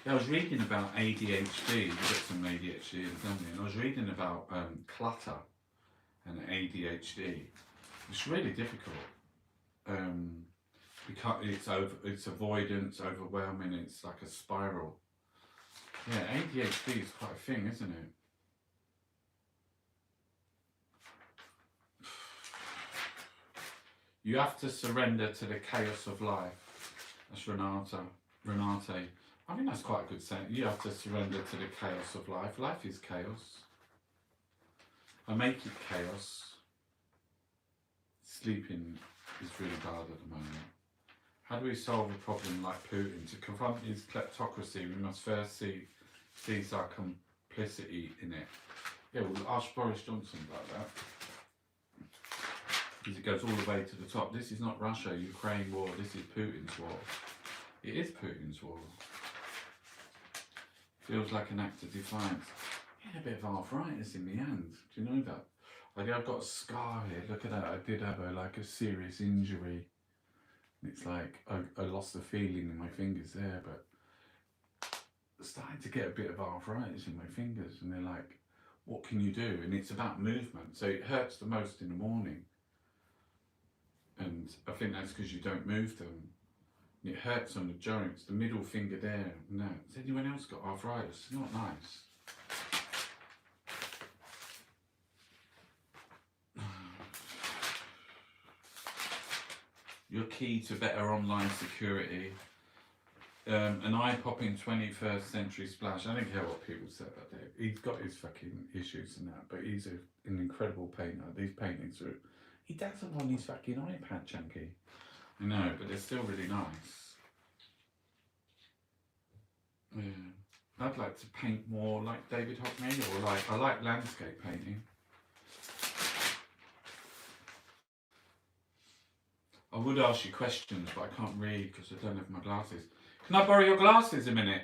Yeah, I was reading about ADHD. We've got some ADHD in the family, and I was reading about clutter and ADHD. It's really difficult. Because it's avoidance, overwhelming. It's like a spiral. Yeah, ADHD is quite a thing, isn't it? You have to surrender to the chaos of life. That's Renate. I think that's quite a good saying. You have to surrender to the chaos of life. Life is chaos. I make it chaos. Sleeping is really bad at the moment. How do we solve a problem like Putin? To confront his kleptocracy, we must first seize our complicity in it. Yeah, we'll ask Boris Johnson about that. Because it goes all the way to the top. This is not Russia, Ukraine war, this is Putin's war. It is Putin's war. Feels like an act of defiance. I had a bit of arthritis in my hand. Do you know that? I've got a scar here. Look at that. I did have a serious injury. It's like I lost the feeling in my fingers there, but I'm starting to get a bit of arthritis in my fingers, and they're like, what can you do? And it's about movement. So it hurts the most in the morning. And I think that's because you don't move them. It hurts on the joints, the middle finger there. No. Has anyone else got arthritis? It's not nice. Your key to better online security. An eye-popping 21st century splash. I don't care what people say about that. He's got his fucking issues and that, but he's an incredible painter. These paintings are... He does them on his fucking iPad, Chunky. I know, but they're still really nice. Yeah. I'd like to paint more like David Hockney, or I like landscape painting. I would ask you questions, but I can't read because I don't have my glasses. Can I borrow your glasses a minute?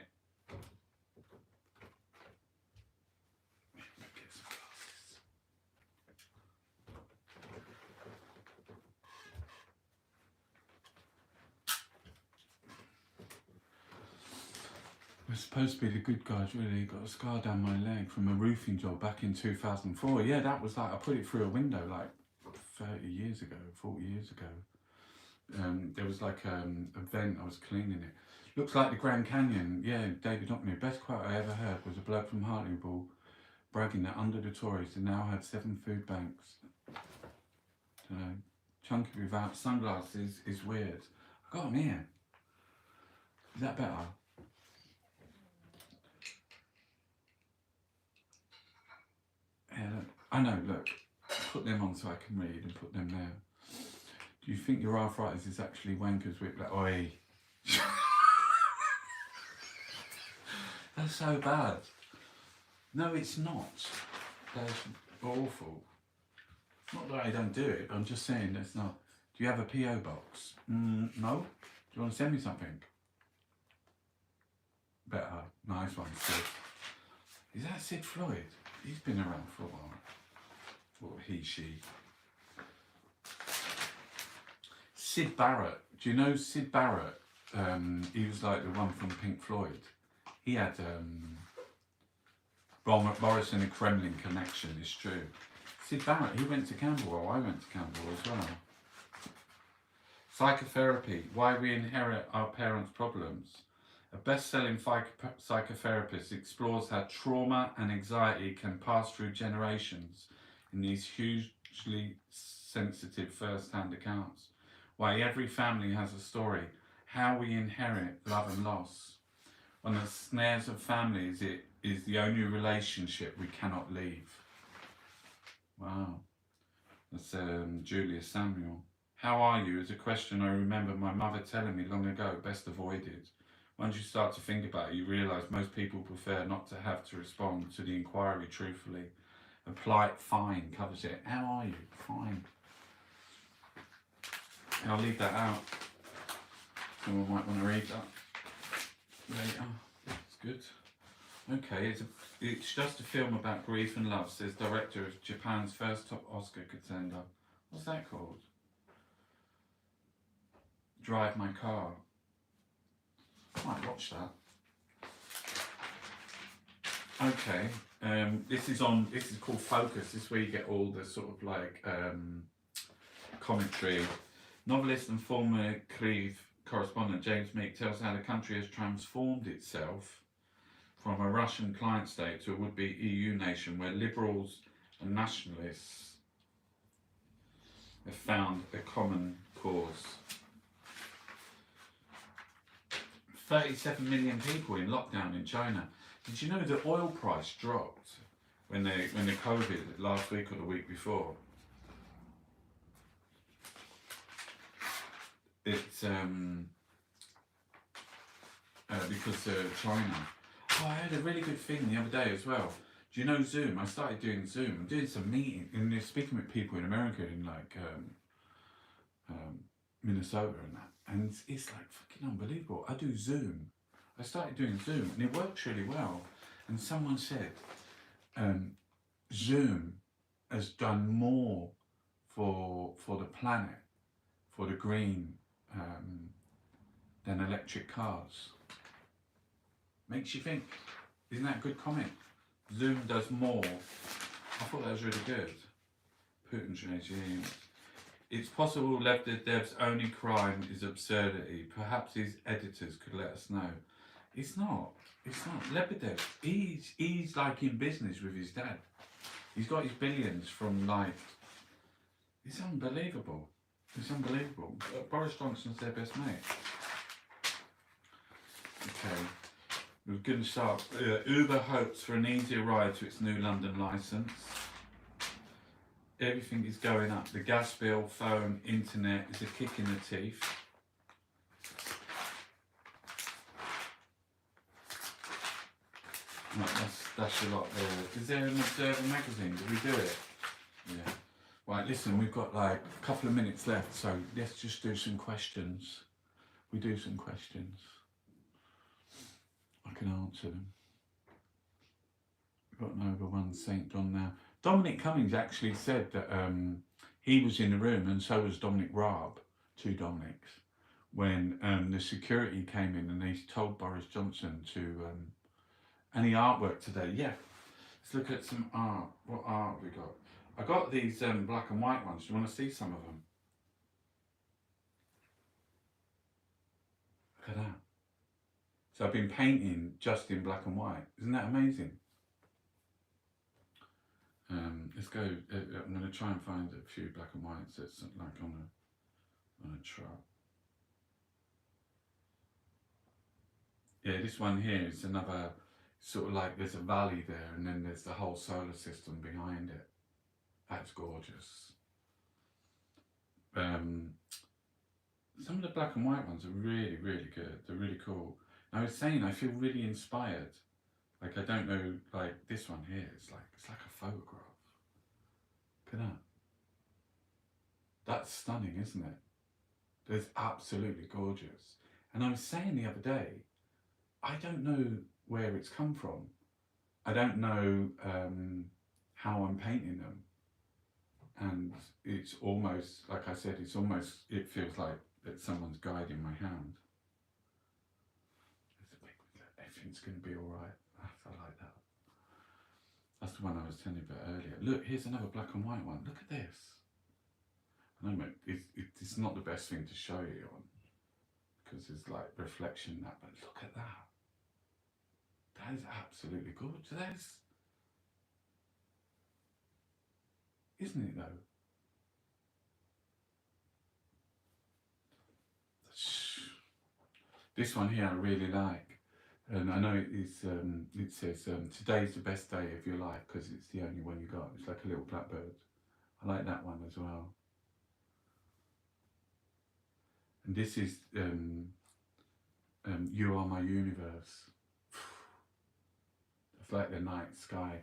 We're supposed to be the good guys, really. Got a scar down my leg from a roofing job back in 2004. Yeah, that was like, I put it through a window like 30 years ago, 40 years ago. There was like an event, I was cleaning it. Looks like the Grand Canyon. Yeah, David Hockney. Best quote I ever heard was a bloke from Hartlepool bragging that under the Tories they now had 7 food banks. Chunky without sunglasses is weird. I got them here. Is that better? Yeah, look. I know, look. Put them on so I can read and put them there. Do you think your arthritis is actually wankers with like, oi? That's so bad. No, it's not. That's awful. Not that I don't do it, but I'm just saying that's not. Do you have a P.O. box? No? Do you want to send me something? Better. Nice one, Sid. Is that Sid Floyd? He's been around for a while. Or he, she. Syd Barrett. Do you know Syd Barrett? He was like the one from Pink Floyd. He had Morrison and Kremlin connection, it's true. Syd Barrett, he went to Camberwell. I went to Camberwell as well. Psychotherapy, why we inherit our parents' problems. A best-selling psychotherapist explores how trauma and anxiety can pass through generations in these hugely sensitive first-hand accounts. Why every family has a story, how we inherit love and loss. One of the snares of families, it is the only relationship we cannot leave. Wow. That's Julia Samuel. How are you? Is a question I remember my mother telling me long ago, best avoided. Once you start to think about it, you realise most people prefer not to have to respond to the inquiry truthfully. A polite fine covers it. How are you? Fine. I'll leave that out. Someone might want to read that later. It's good. Okay, it's just a film about grief and love, says director of Japan's first top Oscar contender. What's that called? Drive My Car. I might watch that. Okay, this is called Focus. This is where you get all the sort of like commentary. Novelist and former Kyiv correspondent James Meek tells how the country has transformed itself from a Russian client state to a would-be EU nation where liberals and nationalists have found a common cause. 37 million people in lockdown in China. Did you know the oil price dropped when the COVID last week or the week before? It's because of China. Oh, I had a really good thing the other day as well. Do you know Zoom? I started doing Zoom. I'm doing some meeting and speaking with people in America in like Minnesota and that. And it's like fucking unbelievable. I do Zoom. I started doing Zoom, and it works really well. And someone said, Zoom has done more for the planet, for the green, than electric cars. Makes you think. Isn't that a good comment? Zoom does more. I thought that was really good. Putin's regime. It's possible Lebedev's only crime is absurdity. Perhaps his editors could let us know. It's not. It's not. Lebedev, he's like in business with his dad. He's got his billions from like... It's unbelievable. It's unbelievable. Boris Johnson's their best mate. Okay. We're going to start. Uber hopes for an easier ride to its new London licence. Everything is going up. The gas bill, phone, internet is a kick in the teeth. Right, that's a lot there. Is there an Observer magazine? Did we do it? Yeah. Right, listen, we've got like a couple of minutes left, so let's just do some questions. We do some questions. I can answer them. We've got an over one St. John now. Dominic Cummings actually said that he was in the room, and so was Dominic Raab, two Dominics, when the security came in and they told Boris Johnson to... any artwork today? Yeah. Let's look at some art. What art have we got? I got these black and white ones. Do you want to see some of them? Look at that. So I've been painting just in black and white. Isn't that amazing? Let's go. I'm going to try and find a few black and whites that's like on a truck. Yeah, this one here is another sort of like there's a valley there, and then there's the whole solar system behind it. That's gorgeous. Some of the black and white ones are really, really good. They're really cool. I was saying I feel really inspired. Like I don't know, like this one here, it's like a photograph. Look at that. That's stunning, isn't it? It's absolutely gorgeous. And I was saying the other day, I don't know where it's come from. I don't know how I'm painting them. And it's almost, like I said, it feels like that someone's guiding my hand. Everything's going to be all right. I like that. That's the one I was telling you about earlier. Look, here's another black and white one. Look at this. I know it's not the best thing to show you on, because there's like reflection in that, but look at that. That is absolutely gorgeous. That is, isn't it though? This one here I really like. And I know it says, today's the best day of your life because it's the only one you got. It's like a little blackbird. I like that one as well. And this is, You Are My Universe. It's like the night sky.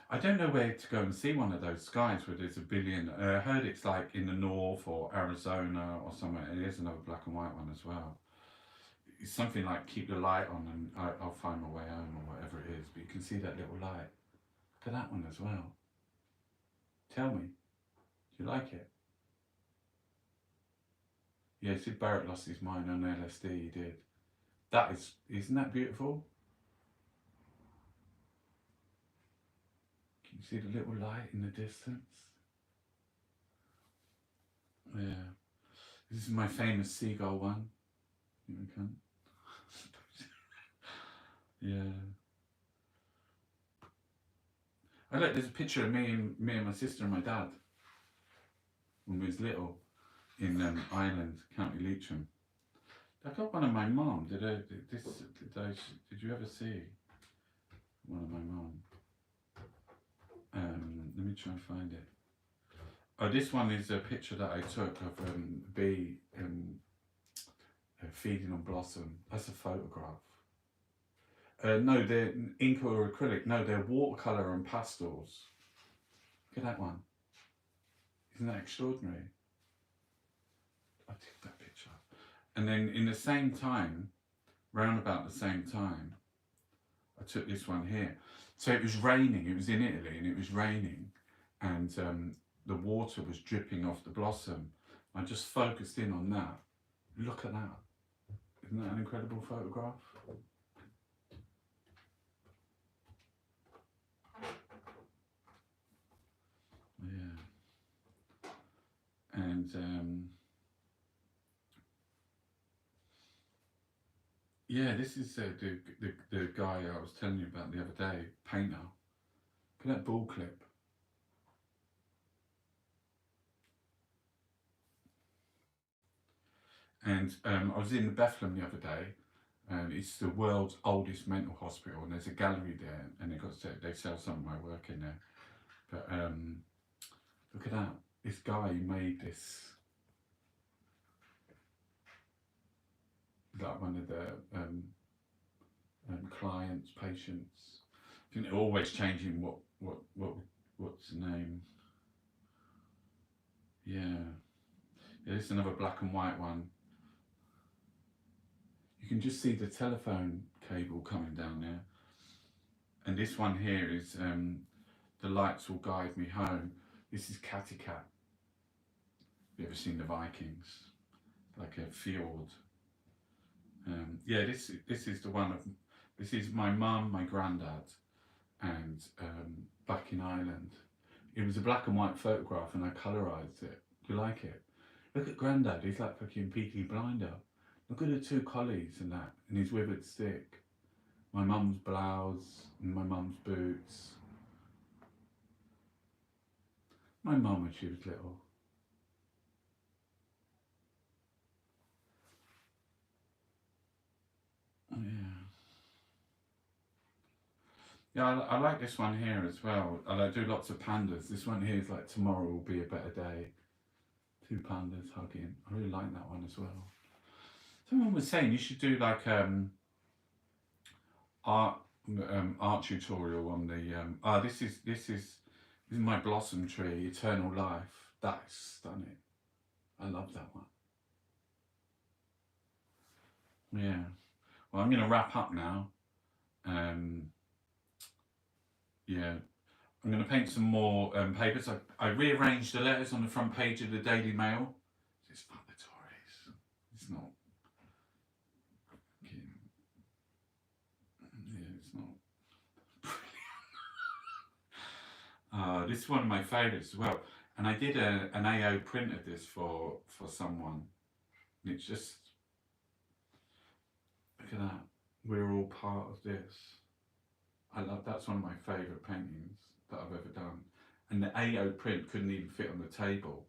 I don't know where to go and see one of those skies where there's a billion. I heard it's like in the north or Arizona or somewhere. And there's another black and white one as well. It's something like keep the light on and I'll find my way home or whatever it is. But you can see that little light. Look at that one as well. Tell me, do you like it? Yeah, Syd Barrett lost his mind on LSD, he did. Isn't that beautiful? Can you see the little light in the distance? Yeah. This is my famous seagull one. Here we come. Yeah. Look, there's a picture of me and my sister and my dad when we was little in Ireland, County Leitrim. I got one of my mum. Did you ever see one of my mum? Let me try and find it. Oh, this one is a picture that I took of a bee feeding on blossom. That's a photograph. No, they're ink or acrylic. No, they're watercolour and pastels. Look at that one. Isn't that extraordinary? I took that picture. And then in the same time, round about the same time, I took this one here. So it was raining, it was in Italy and it was raining, and the water was dripping off the blossom. I just focused in on that. Look at that. Isn't that an incredible photograph? Yeah. And yeah, this is the guy I was telling you about the other day, painter. Look at that ball clip. And I was in Bethlehem the other day. It's the world's oldest mental hospital, and there's a gallery there, and they sell some of my work in there. But look at that. This guy made this, like one of the clients, patients. I think they're always changing what's the name. Yeah. Yeah, this is another black and white one. You can just see the telephone cable coming down there. And this one here is The Lights Will Guide Me Home. This is Kattegat. Have you ever seen the Vikings? Like a fjord. Yeah, this is the one of, this is my mum, my granddad, and back in Ireland. It was a black and white photograph and I colourised it. Do you like it? Look at Grandad, he's like fucking Peaky Blinder. Look at the two collies and that, and his withered stick. My mum's blouse and my mum's boots. My mum when she was little. Oh, yeah. Yeah, I like this one here as well. And I do lots of pandas. This one here is like Tomorrow Will Be a Better Day. Two pandas hugging. I really like that one as well. Someone was saying you should do like art art tutorial on the this is my blossom tree, Eternal Life. That is stunning. I love that one. Yeah. Well, I'm going to wrap up now. Yeah. I'm going to paint some more papers. I rearranged the letters on the front page of the Daily Mail. It's not the Tories. It's not. Yeah, it's not. This is one of my favourites as well. And I did an AO print of this for someone. And it's just, look at that. We're all part of this. I love, that's one of my favourite paintings that I've ever done. And the AO print couldn't even fit on the table.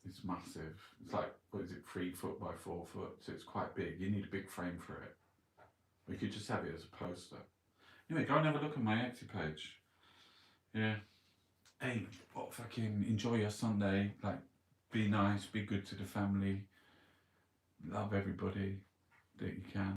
It's massive. It's like, what is it, 3 foot by 4 foot? So it's quite big. You need a big frame for it. We could just have it as a poster. Anyway, go and have a look at my Etsy page. Yeah. Hey, fucking enjoy your Sunday. Like, be nice, be good to the family. Love everybody that you can.